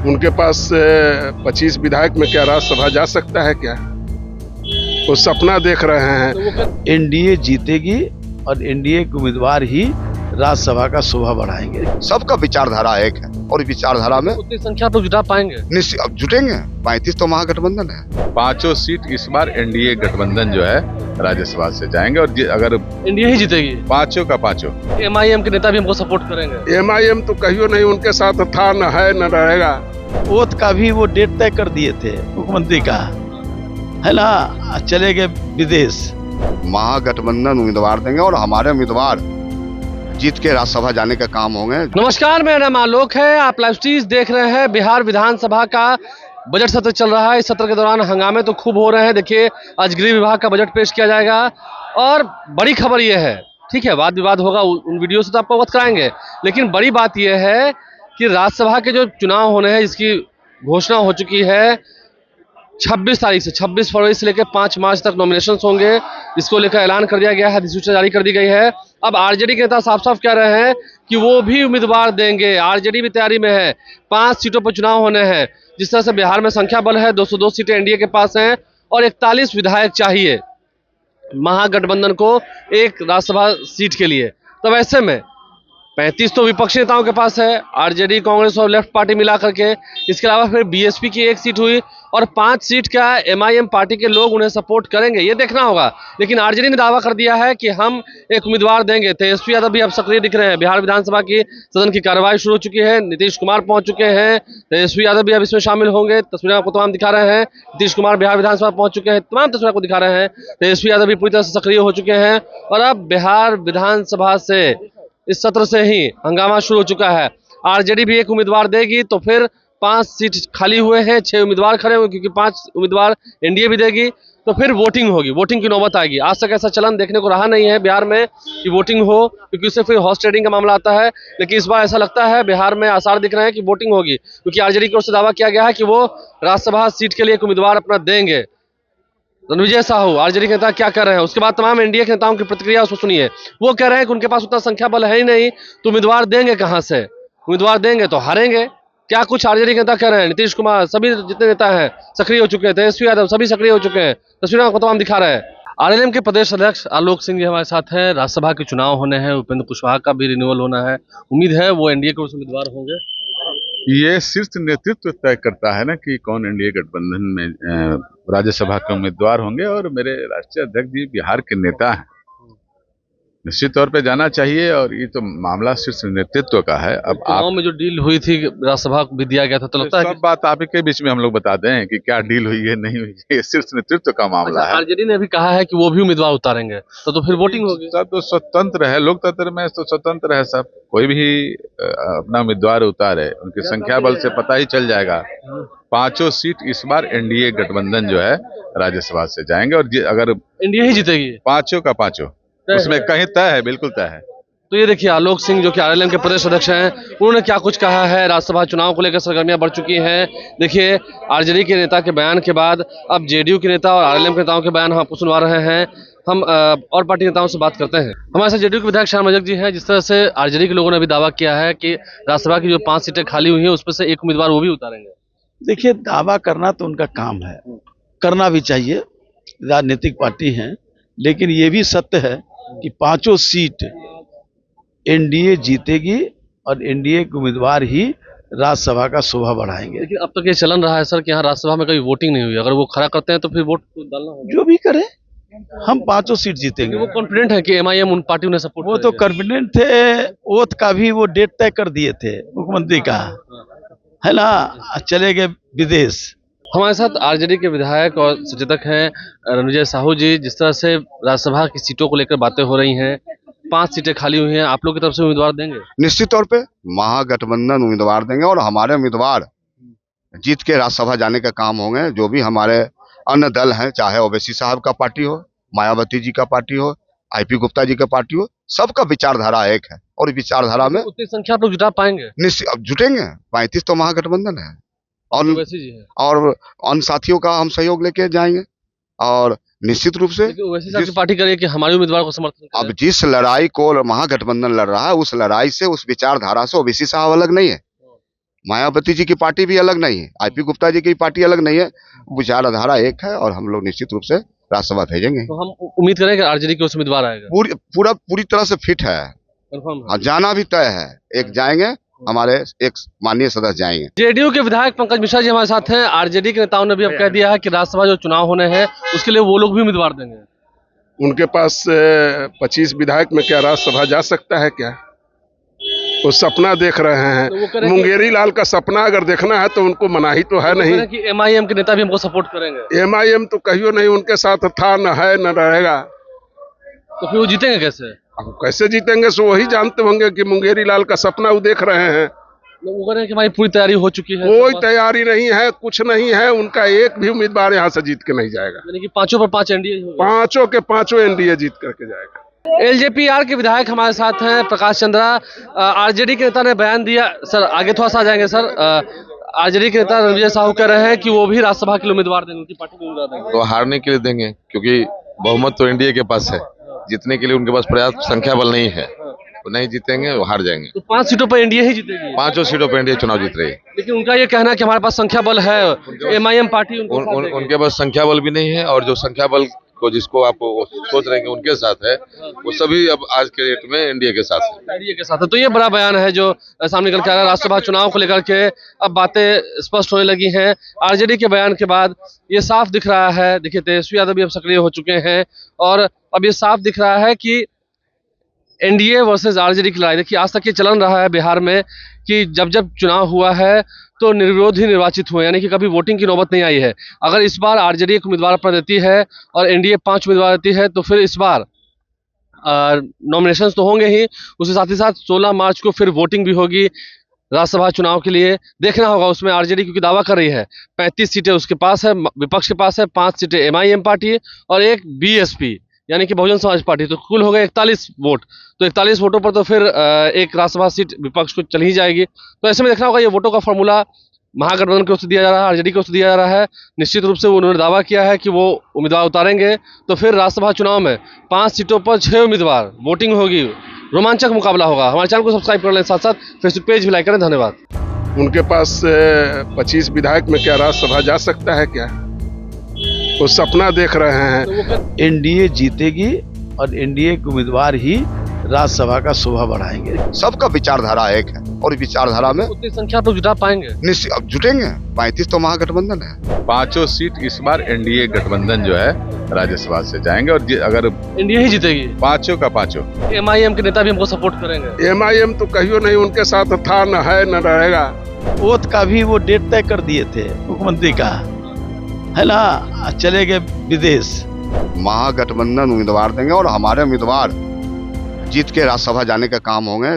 उनके पास 25 विधायक में क्या राज्यसभा जा सकता है क्या? वो सपना देख रहे हैं। एनडीए जीतेगी और एनडीए के उम्मीदवार ही राज्यसभा का शोभा बढ़ाएंगे। सबका विचारधारा एक है और विचारधारा में उतनी संख्या आप लोग जुटा पाएंगे? निश्चित अब जुटेंगे। 35 तो महागठबंधन है। पांचों सीट इस बार एनडीए गठबंधन जो है राज्यसभा से जाएंगे और अगर इंडिया ही जीतेगी। पांचों का पांचों एमआईएम के नेता भी हमको सपोर्ट करेंगे। एमआईएम तो कहियो नहीं उनके साथ था, न है न रहेगा। ओथ का भी वो डेट तय कर दिए थे मुख्यमंत्री का, है ना, चले गए विदेश। महागठबंधन उम्मीदवार देंगे और हमारे उम्मीदवार जीत के राज्यसभा जाने का काम होंगे। नमस्कार, मेरा नाम आलोक है। आप लाइव स्ट्रीम देख रहे हैं। बिहार विधानसभा का बजट सत्र चल रहा है। इस सत्र के दौरान हंगामे तो खूब हो रहे हैं। देखिए, आज गृह विभाग का बजट पेश किया जाएगा और बड़ी खबर यह है, ठीक है, वाद विवाद होगा, उन वीडियो से तो आपको अवगत कराएंगे, लेकिन बड़ी बात यह है कि राज्यसभा के जो चुनाव होने हैं इसकी घोषणा हो चुकी है। 26 तारीख से 26 फरवरी से लेकर 5 मार्च तक नॉमिनेशन होंगे। इसको लेकर ऐलान कर दिया गया है, अधिसूचना जारी कर दी गई है। अब आरजेडी के नेता साफ साफ कह रहे हैं कि वो भी उम्मीदवार देंगे। आरजेडी भी तैयारी में है। 5 सीटों पर चुनाव होने हैं। जिस तरह से बिहार में संख्या बल है, 202 सीटें एनडीए के पास हैं और 41 विधायक चाहिए महागठबंधन को एक राज्यसभा सीट के लिए। तब ऐसे में 35 तो विपक्षी नेताओं के पास है, आरजेडी, कांग्रेस और लेफ्ट पार्टी मिला करके। इसके अलावा फिर बीएसपी की 1 सीट हुई और 5 सीट का एमआईएम पार्टी के लोग उन्हें सपोर्ट करेंगे, ये देखना होगा। लेकिन आरजेडी ने दावा कर दिया है कि हम एक उम्मीदवार देंगे। तेजस्वी यादव भी अब सक्रिय दिख रहे हैं। बिहार विधानसभा की सदन की कार्रवाई शुरू हो चुकी है। नीतीश कुमार पहुंच चुके हैं। तेजस्वी यादव भी अब इसमें शामिल होंगे। तस्वीरें आपको तमाम दिखा रहे हैं। नीतीश कुमार बिहार विधानसभा पहुंच चुके हैं। तमाम तस्वीरें आपको दिखा रहे हैं। तेजस्वी यादव भी पूरी तरह से सक्रिय हो चुके हैं और अब बिहार विधानसभा से इस सत्र से ही हंगामा शुरू हो चुका है। आरजेडी भी एक उम्मीदवार देगी तो फिर 5 सीट खाली हुए हैं, 6 उम्मीदवार खड़े हुए, क्योंकि 5 उम्मीदवार एनडीए भी देगी। तो फिर वोटिंग होगी, वोटिंग की नौबत आएगी। आज तक ऐसा चलन देखने को रहा नहीं है बिहार में कि वोटिंग हो, क्योंकि उससे फिर हॉर्स ट्रेडिंग का मामला आता है। लेकिन इस बार ऐसा लगता है बिहार में आसार दिख रहे हैं कि वोटिंग होगी, क्योंकि आरजेडी की ओर से दावा किया गया है कि वो राज्यसभा सीट के लिए एक उम्मीदवार अपना देंगे। रणविजय साहू आरजेडी के नेता क्या कर रहे हैं, उसके बाद तमाम एनडीए के नेताओं की प्रतिक्रिया उसको सुनिए। वो कह रहे हैं कि उनके पास उतना संख्या बल है ही नहीं, तो उम्मीदवार देंगे कहां से? उम्मीदवार देंगे तो हारेंगे। क्या कुछ आरजेडी के नेता कह रहे हैं। नीतीश कुमार, सभी जितने नेता हैं सक्रिय हो चुके हैं। तेजस्वी यादव, सभी सक्रिय हो चुके हैं। तस्वीरें आपको तमाम दिखा रहे हैं। आरएलएम के प्रदेश अध्यक्ष आलोक सिंह जी हमारे साथ हैं। राज्यसभा के चुनाव होने हैं, उपेंद्र कुशवाहा का भी रिन्यूअल होना है। उम्मीद है वो एनडीए के उम्मीदवार होंगे। ये शीर्ष नेतृत्व तय करता है ना कि कौन एनडीए गठबंधन में राज्यसभा के उम्मीदवार होंगे, और मेरे राष्ट्रीय अध्यक्ष जी बिहार के नेता हैं, निश्चित तौर पे जाना चाहिए। और ये तो मामला शीर्ष नेतृत्व का है। अब चुनाव में जो डील हुई थी राज्यसभा को भी दिया गया था, तो लगता है सब बात आप ही के बीच में हम लोग बता दें कि क्या डील हुई है नहीं हुई है, ये शीर्ष नेतृत्व का मामला है। आरजेडी ने भी कहा है कि वो भी उम्मीदवार उतारेंगे, तो फिर वोटिंग होगी। सब तो स्वतंत्र है, लोकतंत्र में तो स्वतंत्र है सब। कोई भी अपना उम्मीदवार उतारे, उनकी संख्या बल से पता ही चल जाएगा। पांचों सीट इस बार एनडीए गठबंधन जो है राज्यसभा से जाएंगे और अगर इंडिया ही जीतेगी। पांचों का पांचों, उसमें कहीं तय है, बिल्कुल तय है। तो ये देखिए, आलोक सिंह जो कि आरएलएम के प्रदेश अध्यक्ष हैं, उन्होंने क्या कुछ कहा है। राज्यसभा चुनाव को लेकर सरगर्मियां बढ़ चुकी हैं। देखिए, आरजेडी के नेता के बयान के बाद अब जेडीयू के नेता और आरएलएम के नेताओं के बयान हम आपको सुनवा रहे हैं। हम और पार्टी नेताओं से बात करते हैं। हमारे साथ जेडीयू के विधायक श्याम रजक जी हैं। जिस तरह से आरजेडी के लोगों ने भी दावा किया है कि राज्यसभा की जो 5 सीटें खाली हुई हैं उसमें से एक उम्मीदवार वो भी उतारेंगे। देखिए, दावा करना तो उनका काम है, करना भी चाहिए, राजनीतिक पार्टी हैं। लेकिन ये भी सत्य है कि 5 सीट एनडीए जीतेगी और एनडीए के उम्मीदवार ही राज्यसभा का शोभा बढ़ाएंगे। लेकिन अब तक ये चलन रहा है सर कि यहाँ राज्यसभा में कभी वोटिंग नहीं हुई। अगर वो खड़ा करते हैं तो फिर वोट डालना होगा। जो भी करे, हम 5 सीट जीतेंगे। वो कॉन्फिडेंट है कि एमआईएम उन पार्टी उन्हें सपोर्ट वो तो कॉन्फिडेंट थे। ओथ का भी वो डेट तय कर दिए थे मुख्यमंत्री का, है ना, चले गए विदेश। हमारे साथ आरजेडी के विधायक और सचेतक हैं रणविजय साहू जी। जिस तरह से राज्यसभा की सीटों को लेकर बातें हो रही हैं, 5 सीटें खाली हुई हैं, आप लोग की तरफ से उम्मीदवार देंगे? निश्चित तौर पे महागठबंधन उम्मीदवार देंगे और हमारे उम्मीदवार जीत के राज्यसभा जाने का काम होंगे। जो भी हमारे अन्य दल हैं, चाहे ओवैसी साहब का पार्टी हो, मायावती जी का पार्टी हो, आईपी गुप्ता जी का पार्टी हो, सबका विचारधारा एक है और विचारधारा में उतनी संख्या आप लोग जुटा पाएंगे? निश्चित अब जुटेंगे। 35 तो महागठबंधन है ओवैसी जी है और अन्य साथियों का हम सहयोग लेके जाएंगे। और निश्चित रूप से ओवैसी साहब की पार्टी करिए कि हमारे उम्मीदवार को समर्थन करें। अब जिस लड़ाई को महागठबंधन लड़ रहा है, उस लड़ाई से, उस विचारधारा से ओवैसी साहब अलग नहीं है। मायावती जी की पार्टी भी अलग नहीं है, आईपी गुप्ता जी की पार्टी अलग नहीं है, विचारधारा एक है और हम लोग निश्चित रूप से राज्यसभा भेजेंगे। तो हम उम्मीद करें कि आरजेडी के उम्मीदवार आएगा। पूरी तरह से फिट है, कंफर्म हाँ, जाना भी तय है। एक जाएंगे, हमारे एक माननीय सदस्य जाएंगे। जेडीयू के विधायक पंकज मिश्रा जी हमारे साथ हैं। आरजेडी के नेताओं ने भी अब कह दिया है कि राज्यसभा जो चुनाव होने हैं उसके लिए वो लोग भी उम्मीदवार देंगे। उनके पास 25 विधायक में क्या राज्यसभा जा सकता है क्या? वो सपना देख रहे तो वो हैं। करें कि- मुंगेरी लाल का सपना अगर देखना है तो उनको मनाही तो है नहीं। कि एमआईएम के नेता भी हमको सपोर्ट करेंगे, एमआईएम तो कहियो नहीं उनके साथ था, न है न रहेगा। तो फिर वो जीतेंगे कैसे? अब कैसे जीतेंगे सो वही जानते होंगे कि मुंगेरी लाल का सपना वो देख रहे हैं। वो कह रहे हैं कि हमारी पूरी तैयारी हो चुकी है, कोई तैयारी नहीं है, कुछ नहीं है। उनका एक भी उम्मीदवार यहाँ से जीत के नहीं जाएगा। यानी कि 5 पर 5 एनडीए होगा। 5 के 5 एनडीए जीत करके जाएगा। एलजेपीआर के विधायक हमारे साथ हैं प्रकाश चंद्रा। आरजेडी के नेता ने बयान दिया, सर आगे थोड़ा सा आ जाएंगे सर। आरजेडी के नेता रणविजय साहू कह रहे हैं कि वो भी राज्यसभा के लिए उम्मीदवार देंगे, उनकी पार्टी को उम्मीदवार देंगे। तो हारने के लिए देंगे, क्योंकि बहुमत तो एनडीए के पास है, जीतने के लिए उनके पास पर्याप्त संख्या बल नहीं है, वो नहीं जीतेंगे, वो हार जाएंगे। तो 5 सीटों पर एनडीए ही जीतेगी। 5 सीटों पर एनडीए चुनाव जीत रही है। लेकिन उनका ये कहना है कि हमारे पास संख्या बल है, एमआईएम पार्टी उनको साथ देगी। उनके पास संख्या बल भी नहीं है, और जो संख्या बल को जिसको आप सोच रहे हैं कि उनके साथ है, वो सभी अब आज के डेट में एनडीए के साथ है। एनडीए के साथ है। तो ये बड़ा बयान है जो सामने निकल के आ रहा है। राज्यसभा चुनाव को लेकर के अब बातें स्पष्ट होने लगी हैं। आरजेडी के बयान के बाद ये साफ दिख रहा है। देखिए तेजस्वी यादव भी अब सक्रिय हो चुके हैं और अब ये साफ दिख रहा है कि एनडीए वर्सेस आरजेडी की लड़ाई। देखिए आज तक ये चलन रहा है बिहार में कि जब जब चुनाव हुआ है तो निर्विरोध ही निर्वाचित हुए, यानी कि कभी वोटिंग की नौबत नहीं आई है। अगर इस बार आरजेडी एक उम्मीदवार अपना देती है और एनडीए 5 उम्मीदवार देती है तो फिर इस बार नॉमिनेशंस तो होंगे ही, उसके साथ ही साथ 16 मार्च को फिर वोटिंग भी होगी राज्यसभा चुनाव के लिए। देखना होगा उसमें आरजेडी क्योंकि दावा कर रही है 35 सीटें उसके पास है, विपक्ष के पास है, 5 सीटें एमआईएम पार्टी और 1 बीएसपी यानी कि बहुजन समाज पार्टी। तो कुल हो गए 41 वोट। तो 41 वोटों पर तो फिर एक राज्यसभा सीट विपक्ष को चली ही जाएगी। तो ऐसे में देखना होगा ये वोटों का फॉर्मूला महागठबंधन की ओर से दिया जा रहा है, आरजेडी की ओर से दिया जा रहा है। निश्चित रूप से उन्होंने दावा किया है कि वो उम्मीदवार उतारेंगे। तो फिर राज्यसभा चुनाव में 5 सीटों पर 6 उम्मीदवार, वोटिंग होगी, रोमांचक मुकाबला होगा। हमारे चैनल को सब्सक्राइब कर लें, साथ साथ फेसबुक पेज भी लाइक करें। धन्यवाद। उनके पास 25 विधायक में क्या राज्यसभा जा सकता है क्या? वो सपना देख रहे हैं। एनडीए जीतेगी और एनडीए के उम्मीदवार ही राज्यसभा का शोभा बढ़ाएंगे। सबका विचारधारा एक है और विचारधारा में उतनी संख्या तो जुटा पाएंगे, निश्चित अब जुटेंगे। 35 तो महागठबंधन है। 5 सीट इस बार एनडीए गठबंधन जो है राज्यसभा से जाएंगे, और अगर एनडीए ही जीतेगी। 5 का 5 एमआईएम के नेता भी हमको सपोर्ट करेंगे। एमआईएम तो कहियो नहीं उनके साथ था, न है न रहेगा। ओथ का भी वो डेट तय कर दिए थे मुख्यमंत्री का, है ना, चले गए विदेश। महागठबंधन उम्मीदवार देंगे और हमारे उम्मीदवार जीत के राज्यसभा जाने का काम होंगे।